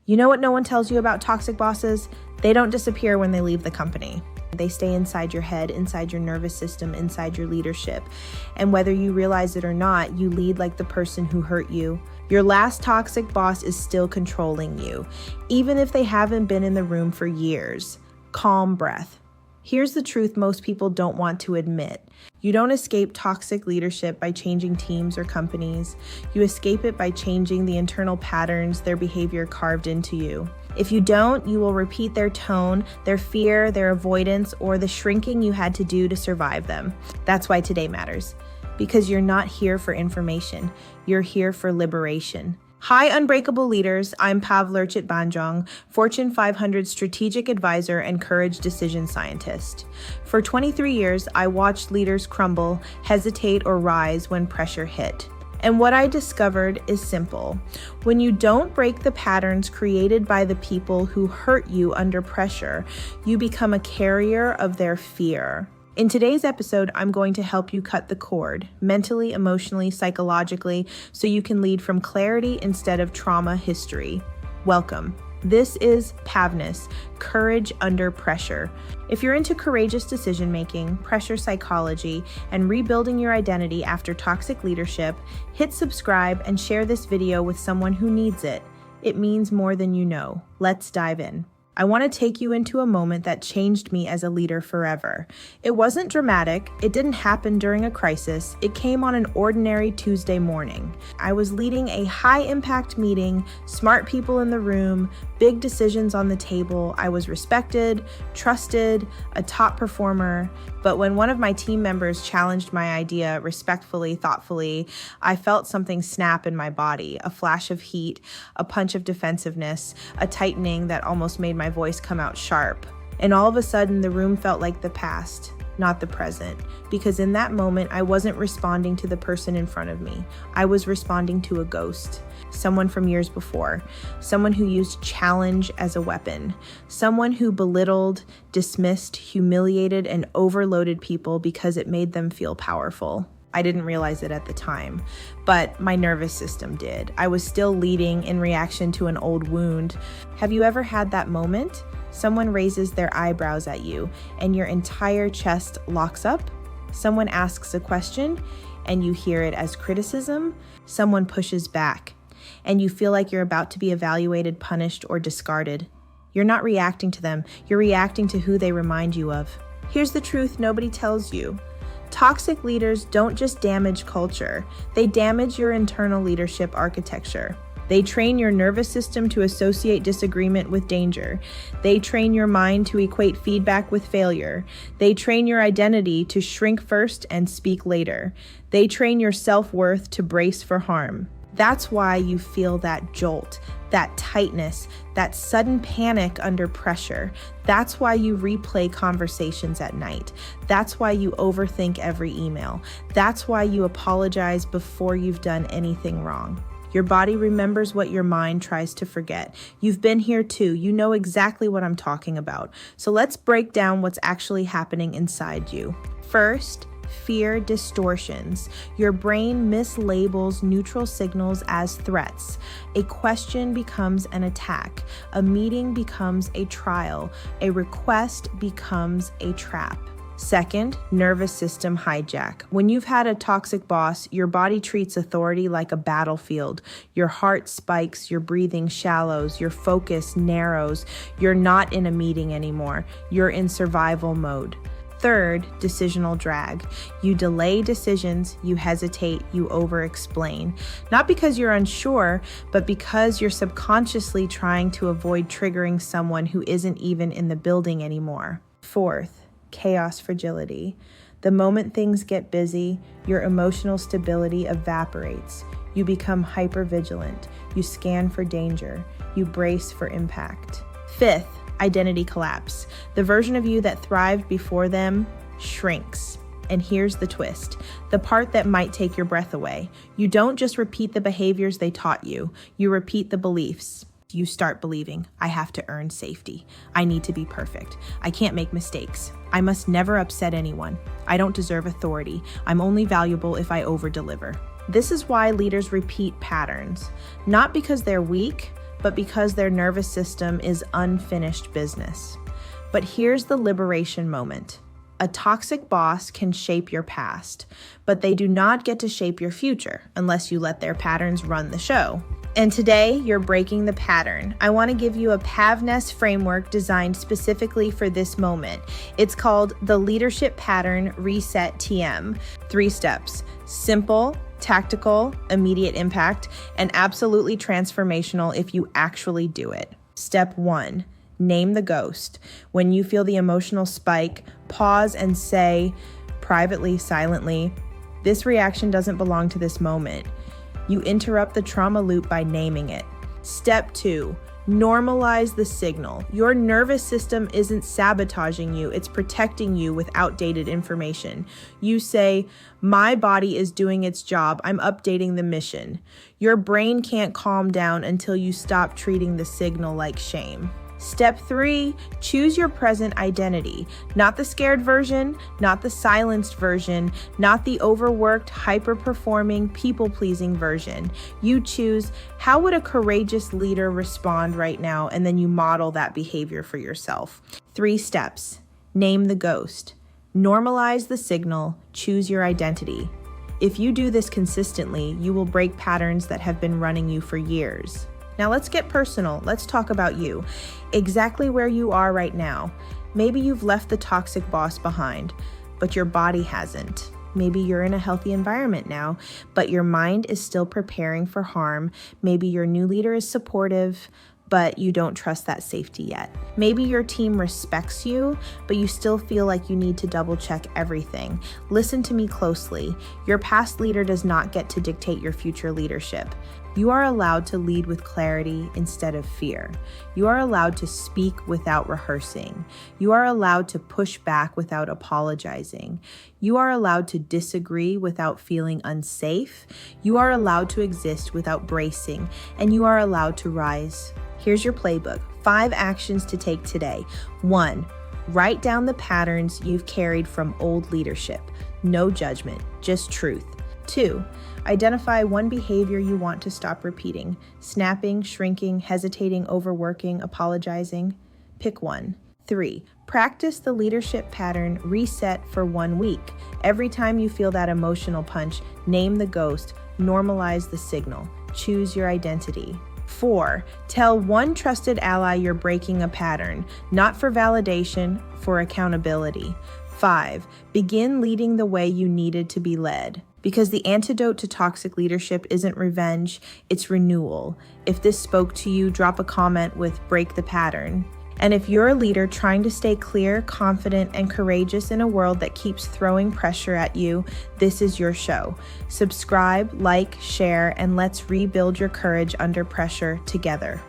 You know what no one tells you about toxic bosses? They don't disappear when they leave the company. They stay inside your head, inside your nervous system, inside your leadership. And whether you realize it or not, you lead like the person who hurt you. Your last toxic boss is still controlling you, even if they haven't been in the room for years. Calm breath. Here's the truth most people don't want to admit. You don't escape toxic leadership by changing teams or companies. You escape it by changing the internal patterns their behavior carved into you. If you don't, you will repeat their tone, their fear, their avoidance, or the shrinking you had to do to survive them. That's why today matters. Because you're not here for information. You're here for liberation. Hi, Unbreakable Leaders. I'm PAVNESS, Fortune 500 strategic advisor and courage decision scientist. For 23 years, I watched leaders crumble, hesitate, or rise when pressure hit. And what I discovered is simple. When you don't break the patterns created by the people who hurt you under pressure, you become a carrier of their fear. In today's episode, I'm going to help you cut the cord, mentally, emotionally, psychologically, so you can lead from clarity instead of trauma history. Welcome. This is PAVNESS, Courage Under Pressure. If you're into courageous decision-making, pressure psychology, and rebuilding your identity after toxic leadership, hit subscribe and share this video with someone who needs it. It means more than you know. Let's dive in. I want to take you into a moment that changed me as a leader forever. It wasn't dramatic. It didn't happen during a crisis. It came on an ordinary Tuesday morning. I was leading a high-impact meeting, smart people in the room, big decisions on the table. I was respected, trusted, a top performer. But when one of my team members challenged my idea respectfully, thoughtfully, I felt something snap in my body, a flash of heat, a punch of defensiveness, a tightening that almost made my voice come out sharp. And all of a sudden, the room felt like the past, not the present. Because in that moment, I wasn't responding to the person in front of me. I was responding to a ghost. Someone from years before, someone who used challenge as a weapon, someone who belittled, dismissed, humiliated, and overloaded people because it made them feel powerful. I didn't realize it at the time, but my nervous system did. I was still leading in reaction to an old wound. Have you ever had that moment? Someone raises their eyebrows at you and your entire chest locks up? Someone asks a question and you hear it as criticism? Someone pushes back and you feel like you're about to be evaluated, punished, or discarded. You're not reacting to them. You're reacting to who they remind you of. Here's the truth nobody tells you. Toxic leaders don't just damage culture. They damage your internal leadership architecture. They train your nervous system to associate disagreement with danger. They train your mind to equate feedback with failure. They train your identity to shrink first and speak later. They train your self-worth to brace for harm. That's why you feel that jolt, that tightness, that sudden panic under pressure. That's why you replay conversations at night. That's why you overthink every email. That's why you apologize before you've done anything wrong. Your body remembers what your mind tries to forget. You've been here too. You know exactly what I'm talking about. So let's break down what's actually happening inside you. First, fear distortions. Your brain mislabels neutral signals as threats. A question becomes an attack. A meeting becomes a trial. A request becomes a trap. Second, nervous system hijack. When you've had a toxic boss, your body treats authority like a battlefield. Your heart spikes, your breathing shallows, your focus narrows. You're not in a meeting anymore. You're in survival mode. Third, decisional drag. You delay decisions, you hesitate, you overexplain. Not because you're unsure, but because you're subconsciously trying to avoid triggering someone who isn't even in the building anymore. Fourth, chaos fragility. The moment things get busy, your emotional stability evaporates. You become hypervigilant. You scan for danger. You brace for impact. Fifth, identity collapse. The version of you that thrived before them shrinks. And here's the twist, the part that might take your breath away. You don't just repeat the behaviors they taught you. You repeat the beliefs. You start believing, I have to earn safety. I need to be perfect. I can't make mistakes. I must never upset anyone. I don't deserve authority. I'm only valuable if I over-deliver. This is why leaders repeat patterns, not because they're weak, but because their nervous system is unfinished business. But here's the liberation moment. A toxic boss can shape your past, but they do not get to shape your future unless you let their patterns run the show. And today, you're breaking the pattern. I want to give you a PAVNESS framework designed specifically for this moment. It's called the Leadership Pattern Reset TM. 3 steps: simple, tactical, immediate impact, and absolutely transformational if you actually do it. Step 1. Name the ghost. When you feel the emotional spike, pause and say, privately, silently, this reaction doesn't belong to this moment. You interrupt the trauma loop by naming it. Step 2, normalize the signal. Your nervous system isn't sabotaging you, it's protecting you with outdated information. You say, my body is doing its job, I'm updating the mission. Your brain can't calm down until you stop treating the signal like shame. Step 3, choose your present identity. Not the scared version, not the silenced version, not the overworked, hyper-performing, people-pleasing version. You choose, how would a courageous leader respond right now? And then you model that behavior for yourself. 3 steps. Name the ghost. Normalize the signal. Choose your identity. If you do this consistently, you will break patterns that have been running you for years. Now let's get personal. Let's talk about you. Exactly where you are right now. Maybe you've left the toxic boss behind, but your body hasn't. Maybe you're in a healthy environment now, but your mind is still preparing for harm. Maybe your new leader is supportive, but you don't trust that safety yet. Maybe your team respects you, but you still feel like you need to double check everything. Listen to me closely. Your past leader does not get to dictate your future leadership. You are allowed to lead with clarity instead of fear. You are allowed to speak without rehearsing. You are allowed to push back without apologizing. You are allowed to disagree without feeling unsafe. You are allowed to exist without bracing, and you are allowed to rise. Here's your playbook. 5 actions to take today. 1, write down the patterns you've carried from old leadership. No judgment, just truth. 2, identify one behavior you want to stop repeating. Snapping, shrinking, hesitating, overworking, apologizing. Pick one. 3, practice the leadership pattern reset for 1 week. Every time you feel that emotional punch, name the ghost, normalize the signal, choose your identity. 4, tell one trusted ally you're breaking a pattern, not for validation, for accountability. 5, begin leading the way you needed to be led. Because the antidote to toxic leadership isn't revenge, it's renewal. If this spoke to you, drop a comment with break the pattern. And if you're a leader trying to stay clear, confident, and courageous in a world that keeps throwing pressure at you, this is your show. Subscribe, like, share, and let's rebuild your courage under pressure together.